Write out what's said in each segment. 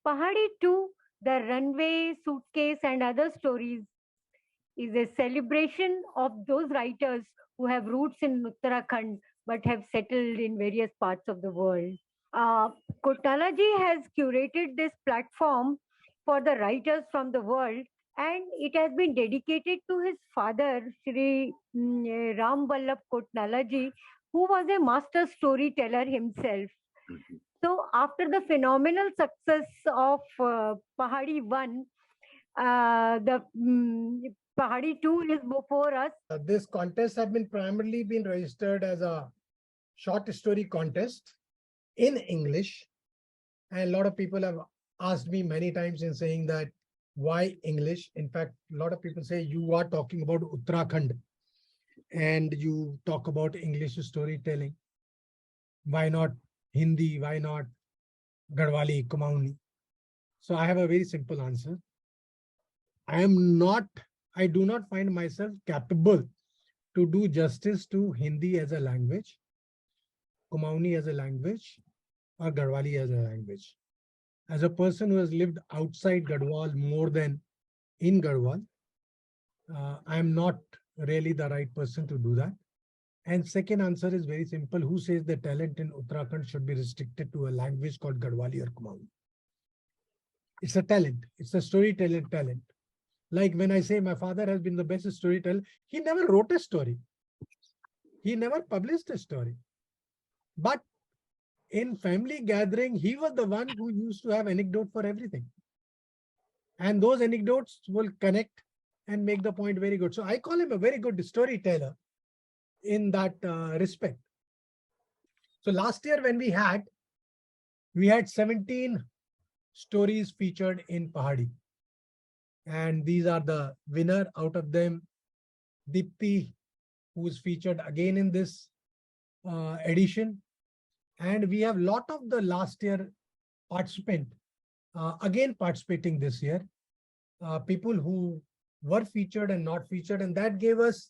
Pahaadi-II, The Runway Suitcase and Other Stories is a celebration of those writers who have roots in Uttarakhand but have settled in various parts of the world. Uh, Kotnala ji has curated this platform for the writers from the world, and it has been dedicated to his father, Shri Ram Vallabh Kotnala ji, who was a master storyteller himself. So, after the phenomenal success of Pahadi 1, the Pahadi 2 is before us. This contest have been primarily been registered as a short story contest in English. And a lot of people have asked me many times in saying that why English? In fact, a lot of people say you are talking about Uttarakhand and you talk about English storytelling. Why not Hindi? Why not Garhwali, Kumauni? So I have a very simple answer. I do not find myself capable to do justice to Hindi as a language, Kumauni as a language, or Garhwali as a language. As a person who has lived outside Garhwal more than in Garhwal, I am not really the right person to do that. And second answer is very simple. Who says the talent in Uttarakhand should be restricted to a language called Garhwali or Kumauni? It's a talent. It's a storytelling talent. Like when I say my father has been the best storyteller, he never wrote a story. He never published a story. But in family gathering, he was the one who used to have anecdote for everything. And those anecdotes will connect and make the point very good. So I call him a very good storyteller in that respect. So last year when we had 17 stories featured in Pahaadi. And these are the winner. Out of them, Deepti, who is featured again in this edition. And we have a lot of the last year participant again participating this year. People who were featured and not featured. And that gave us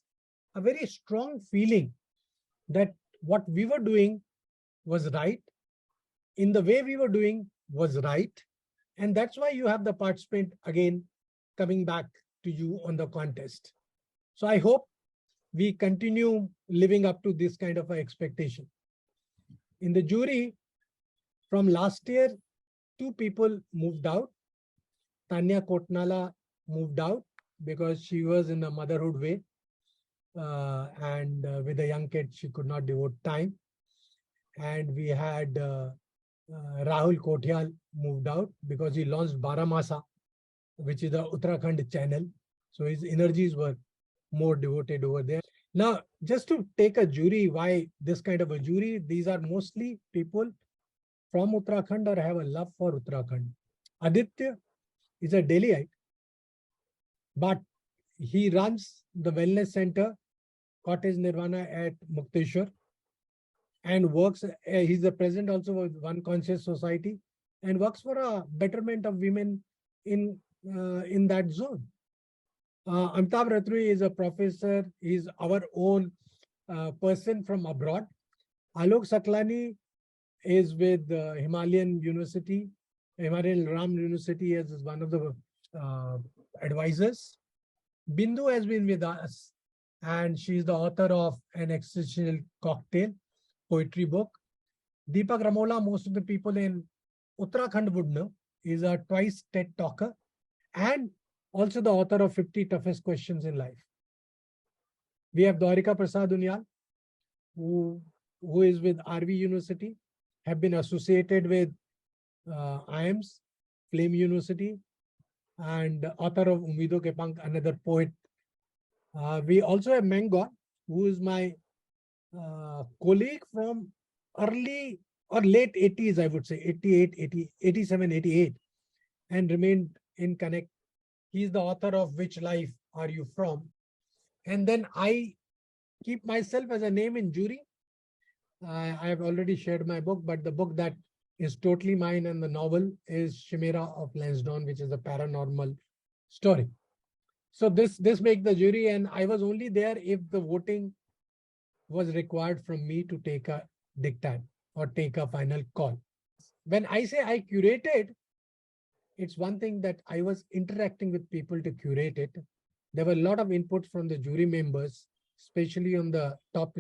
a very strong feeling that what we were doing was right. In the way we were doing was right. And that's why you have the participant again coming back to you on the contest. So I hope we continue living up to this kind of an expectation. In the jury, from last year, 2 people moved out. Tanya Kotnala moved out because she was in a motherhood way. And with a young kid, she could not devote time. And we had Rahul Kotial moved out because he launched Baramasa, which is the Uttarakhand channel. So his energies were more devoted over there. Now, just to take a jury, why this kind of a jury? These are mostly people from Uttarakhand or have a love for Uttarakhand. Aditya is a Delhiite, but he runs the wellness center, Cottage Nirvana at Mukteshwar, and works. He's the president also of One Conscious Society and works for a betterment of women in that zone. Amitabh Ratrui is a professor. He's our own person from abroad. Alok Saklani is with Himalayan University, Himalayan Ram University as one of the advisors. Bindu has been with us, and she's the author of An Existential Cocktail poetry book. Deepak Ramola, most of the people in Uttarakhand would know, is a twice TED talker and also the author of 50 Toughest Questions in Life. We have Dwarika Prasad Unyal, who is with RV University, have been associated with IIMS, Flame University, and author of Umido Ke Pank, another poet. We also have Mengon, who is my colleague from early or late 80s, I would say, 87, 88, and remained in connect. He's the author of Which Life Are You From? And then I keep myself as a name in jury. I have already shared my book, but the book that is totally mine and the novel is Chimera of Lansdowne, which is a paranormal story. So this makes the jury, and I was only there if the voting was required from me to take a diktat or take a final call. When I say I curated, it's one thing that I was interacting with people to curate it. There were a lot of inputs from the jury members, especially on the top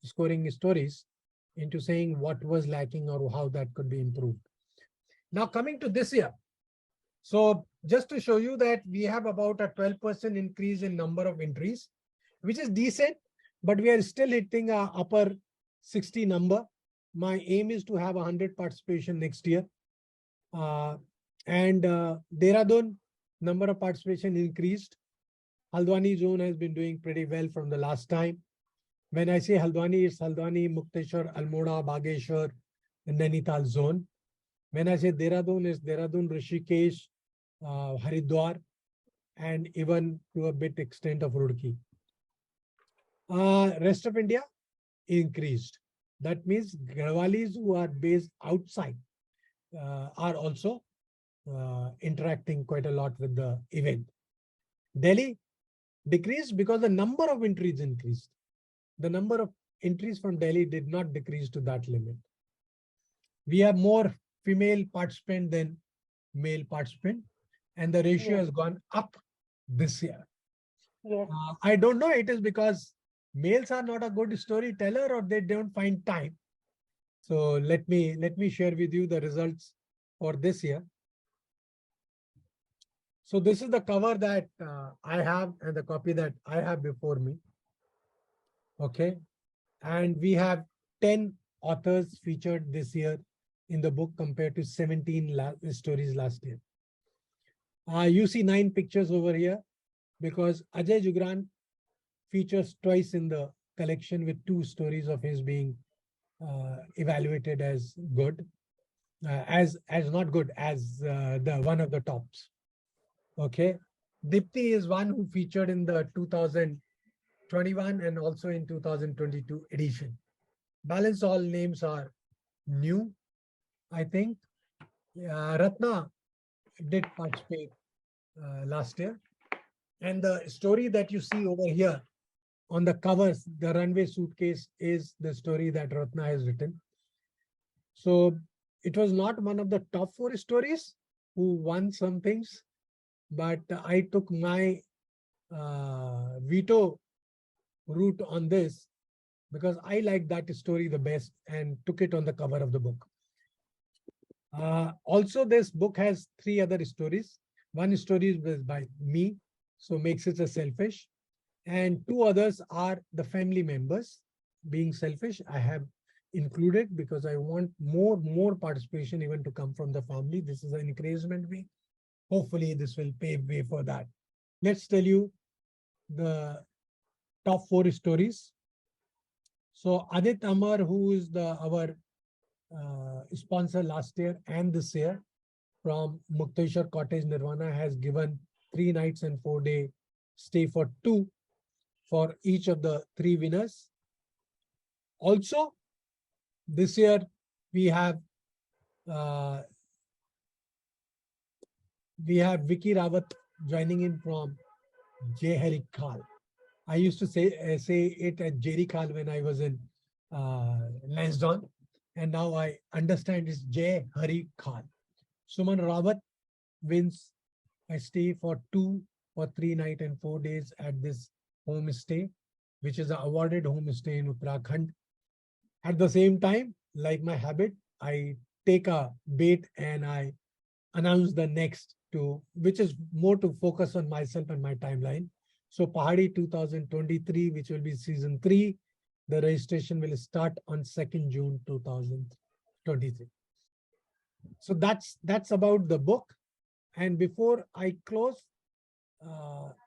scoring stories, into saying what was lacking or how that could be improved. Now, coming to this year. So just to show you that we have about a 12% increase in number of entries, which is decent, but we are still hitting a upper 60 number. My aim is to have 100 participation next year. And Dehradun, number of participation increased. Haldwani zone has been doing pretty well from the last time. When I say Haldwani, it's Haldwani, Mukteshwar, Almora, Bageshwar, and Nainital zone. When I say Dehradun, it's Dehradun, Rishikesh, Haridwar, and even to a bit extent of Roorkee. Rest of India increased. That means Garhwalis who are based outside are also interacting quite a lot with the event. Delhi decreased because the number of entries increased. The number of entries from Delhi did not decrease to that limit. We have more female participant than male participant, and the ratio has gone up this year. Yes. I don't know, it is because males are not a good storyteller or they don't find time. So let me share with you the results for this year. So this is the cover that I have and the copy that I have before me. Okay. And we have 10 authors featured this year in the book compared to 17 stories last year. You see 9 pictures over here because Ajay Jugran features twice in the collection with 2 stories of his being evaluated as good, as not good, as the one of the tops. Okay. Dipti is one who featured in the 2021 and also in 2022 edition. Balance all names are new, I think. Ratna did participate last year. And the story that you see over here on the covers, The Runway Suitcase, is the story that Ratna has written. So it was not one of the top 4 stories who won some things, but I took my veto route on this because I like that story the best and took it on the cover of the book. Also, this book has 3 other stories. One story is by me, so makes it a selfish. And 2 others are the family members. Being selfish, I have included because I want more participation even to come from the family. This is an encouragement way. Hopefully, this will pave way for that. Let's tell you the top 4 stories. So Adit Amar, who is our sponsor last year and this year from Mukteshwar Cottage Nirvana, has given 3 nights and 4-day stay for 2 for each of the 3 winners. Also, this year we have Vicky Rawat joining in from J. Harry Khal. I used to say it as Jerry Khal when I was in Lansdowne, and now I understand it's J. Hari Khal. Suman Rawat wins a stay for 2 for 3 nights and 4 days at this homestay, which is an awarded homestay in Uttarakhand. At the same time, like my habit, I take a bait and I announce the next which is more to focus on myself and my timeline. So Pahaadi-2023, which will be season 3, the registration will start on 2nd June 2023. So that's about the book. And before I close,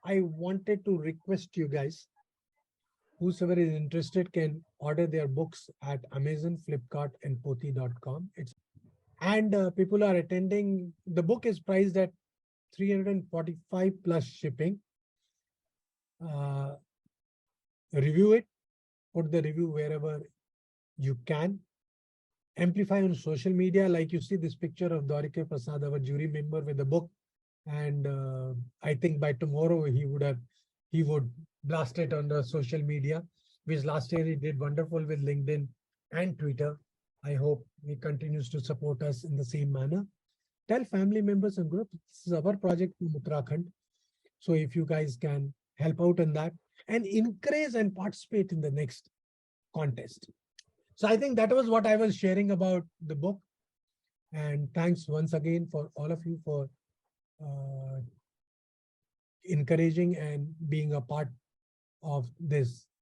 I wanted to request you guys, whosoever is interested can order their books at Amazon, Flipkart, and Poti.com. And people are attending. The book is priced at 345 plus shipping. Review it, put the review wherever you can. Amplify on social media, like you see this picture of Dwarike Prasad, our jury member, with the book. And I think by tomorrow he would blast it on the social media, which last year he did wonderful with LinkedIn and Twitter. I hope he continues to support us in the same manner. tell family members and groups, this is our project from Uttarakhand. So if you guys can help out in that and encourage and participate in the next contest. So I think that was what I was sharing about the book. And thanks once again for all of you for encouraging and being a part of this